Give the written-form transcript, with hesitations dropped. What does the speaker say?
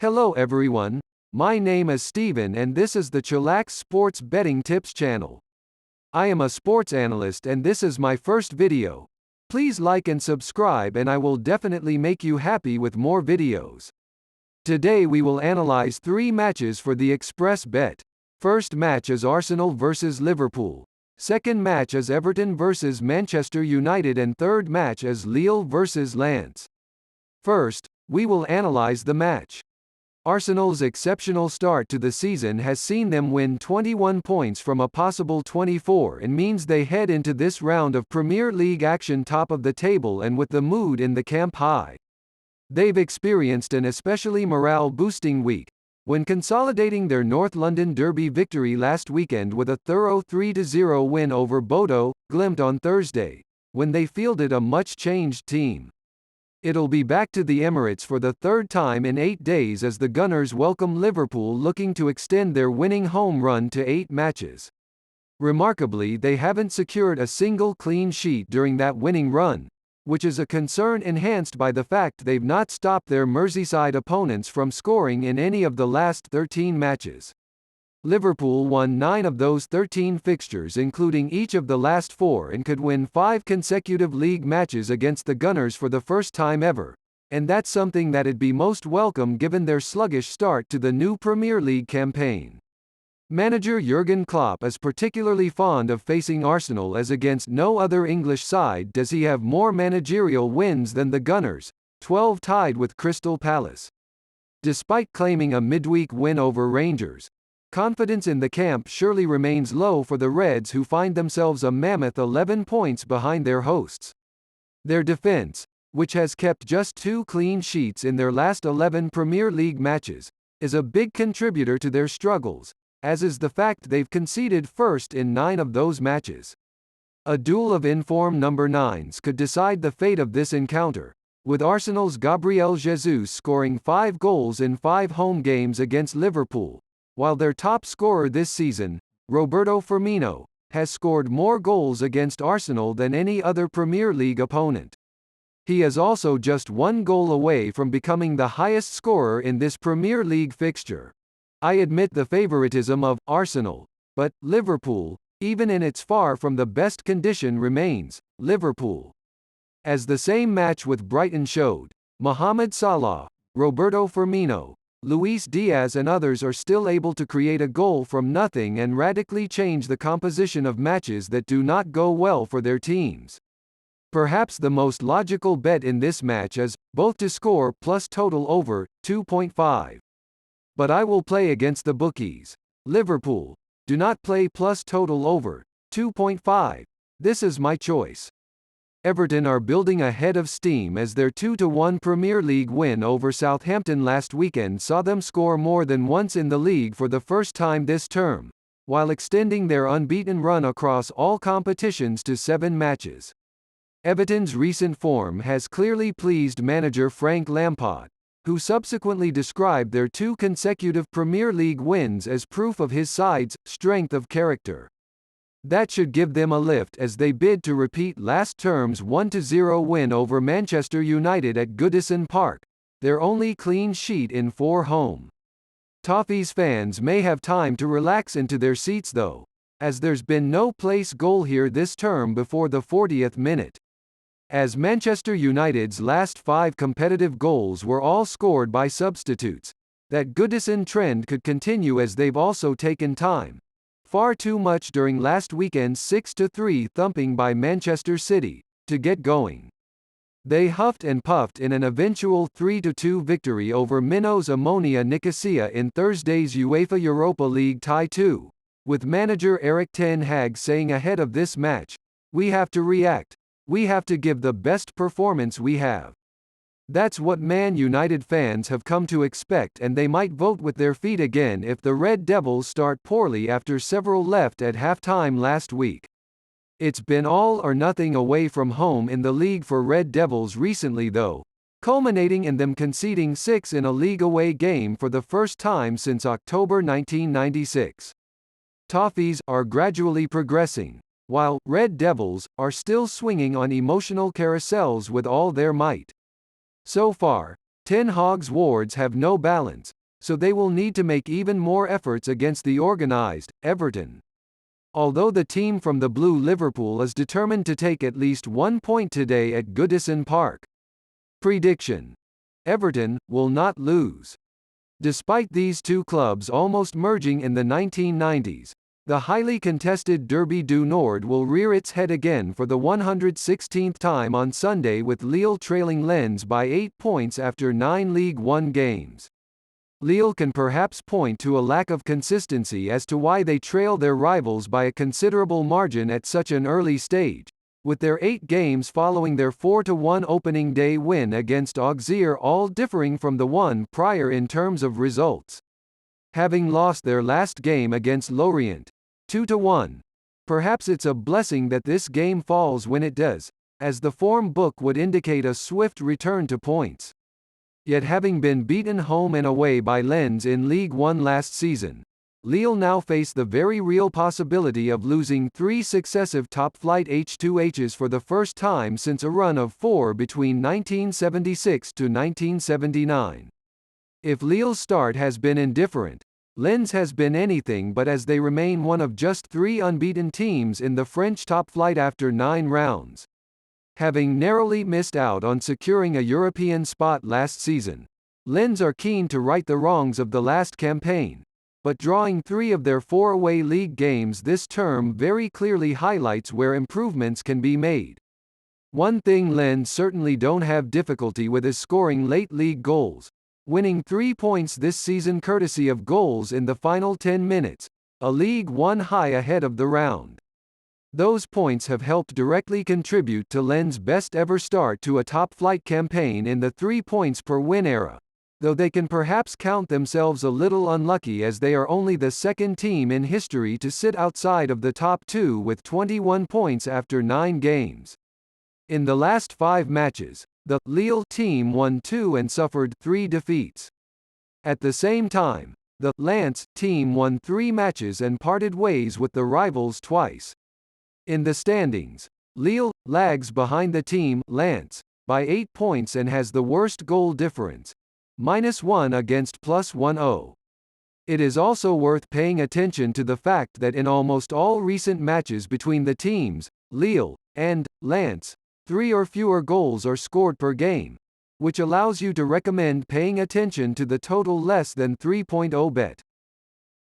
Hello everyone, my name is Steven and this is the Chillax Sports Betting Tips channel. I am a sports analyst and this is my first video. Please like and subscribe and I will definitely make you happy with more videos. Today we will analyze 3 matches for the Express Bet. First match is Arsenal vs Liverpool. Second match is Everton vs Manchester United and third match is Lille vs Lens. First, we will analyze the match. Arsenal's exceptional start to the season has seen them win 21 points from a possible 24 and means they head into this round of Premier League action top of the table and with the mood in the camp high. They've experienced an especially morale-boosting week, when consolidating their North London Derby victory last weekend with a thorough 3-0 win over Bodo Glimt on Thursday, when they fielded a much-changed team. It'll be back to the Emirates for the third time in 8 days as the Gunners welcome Liverpool looking to extend their winning home run to 8 matches. Remarkably, they haven't secured a single clean sheet during that winning run, which is a concern enhanced by the fact they've not stopped their Merseyside opponents from scoring in any of the last 13 matches. Liverpool won 9 of those 13 fixtures including each of the last 4 and could win 5 consecutive league matches against the Gunners for the first time ever, and that's something that'd be most welcome given their sluggish start to the new Premier League campaign. Manager Jurgen Klopp is particularly fond of facing Arsenal as against no other English side does he have more managerial wins than the Gunners, 12 tied with Crystal Palace. Despite claiming a midweek win over Rangers, confidence in the camp surely remains low for the Reds who find themselves a mammoth 11 points behind their hosts. Their defense, which has kept just 2 clean sheets in their last 11 Premier League matches, is a big contributor to their struggles, as is the fact they've conceded first in 9 of those matches. A duel of in-form number 9s could decide the fate of this encounter, with Arsenal's Gabriel Jesus scoring 5 goals in 5 home games against Liverpool, while their top scorer this season, Roberto Firmino, has scored more goals against Arsenal than any other Premier League opponent. He is also just 1 goal away from becoming the highest scorer in this Premier League fixture. I admit the favoritism of Arsenal, but Liverpool, even in its far from the best condition, remains Liverpool. As the same match with Brighton showed, Mohamed Salah, Roberto Firmino, Luis Diaz and others are still able to create a goal from nothing and radically change the composition of matches that do not go well for their teams. Perhaps the most logical bet in this match is, both to score plus total over 2.5. But I will play against the bookies. Liverpool, do not play plus total over 2.5. This is my choice. Everton are building a head of steam as their 2-1 Premier League win over Southampton last weekend saw them score more than once in the league for the first time this term, while extending their unbeaten run across all competitions to 7 matches. Everton's recent form has clearly pleased manager Frank Lampard, who subsequently described their 2 consecutive Premier League wins as proof of his side's strength of character. That should give them a lift as they bid to repeat last term's 1-0 win over Manchester United at Goodison Park, their only clean sheet in 4 home. Toffees fans may have time to relax into their seats though, as there's been no place goal here this term before the 40th minute. As Manchester United's last 5 competitive goals were all scored by substitutes, that Goodison trend could continue as they've also taken time. Far too much during last weekend's 6-3 thumping by Manchester City, to get going. They huffed and puffed in an eventual 3-2 victory over Minos Ammonia Nicosia in Thursday's UEFA Europa League tie 2, with manager Erik ten Hag saying ahead of this match, "We have to react. We have to give the best performance we have." That's what Man United fans have come to expect and they might vote with their feet again if the Red Devils start poorly after several left at halftime last week. It's been all or nothing away from home in the league for Red Devils recently though, culminating in them conceding 6 in a league away game for the first time since October 1996. Toffees are gradually progressing, while Red Devils are still swinging on emotional carousels with all their might. So far, Ten Hag's wards have no balance, so they will need to make even more efforts against the organised Everton. Although the team from the Blue Liverpool is determined to take at least 1 point today at Goodison Park. Prediction: Everton will not lose. Despite these two clubs almost merging in the 1990s, the highly contested Derby du Nord will rear its head again for the 116th time on Sunday, with Lille trailing Lens by 8 points after 9 League One games. Lille can perhaps point to a lack of consistency as to why they trail their rivals by a considerable margin at such an early stage, with their 8 games following their 4-1 opening day win against Auxerre all differing from the one prior in terms of results. Having lost their last game against Lorient, 2-1, perhaps it's a blessing that this game falls when it does, as the form book would indicate a swift return to points. Yet having been beaten home and away by Lens in League One last season, Lille now face the very real possibility of losing 3 successive top-flight H2Hs for the first time since a run of 4 between 1976 to 1979. If Lille's start has been indifferent, Lens has been anything but, as they remain one of just 3 unbeaten teams in the French top-flight after 9 rounds. Having narrowly missed out on securing a European spot last season, Lens are keen to right the wrongs of the last campaign, but drawing 3 of their 4 away league games this term very clearly highlights where improvements can be made. One thing Lens certainly don't have difficulty with is scoring late league goals, winning 3 points this season courtesy of goals in the final 10 minutes, a League One high ahead of the round. Those points have helped directly contribute to Lens' best ever start to a top-flight campaign in the 3 points per win era, though they can perhaps count themselves a little unlucky as they are only the second team in history to sit outside of the top 2 with 21 points after 9 games. In the last 5 matches, the Lille team won 2 and suffered 3 defeats. At the same time, the Lens team won 3 matches and parted ways with the rivals twice. In the standings, Lille lags behind the team Lens by 8 points and has the worst goal difference, -1 against +10. It is also worth paying attention to the fact that in almost all recent matches between the teams, Lille and Lens, 3 or fewer goals are scored per game, which allows you to recommend paying attention to the total less than 3.0 bet.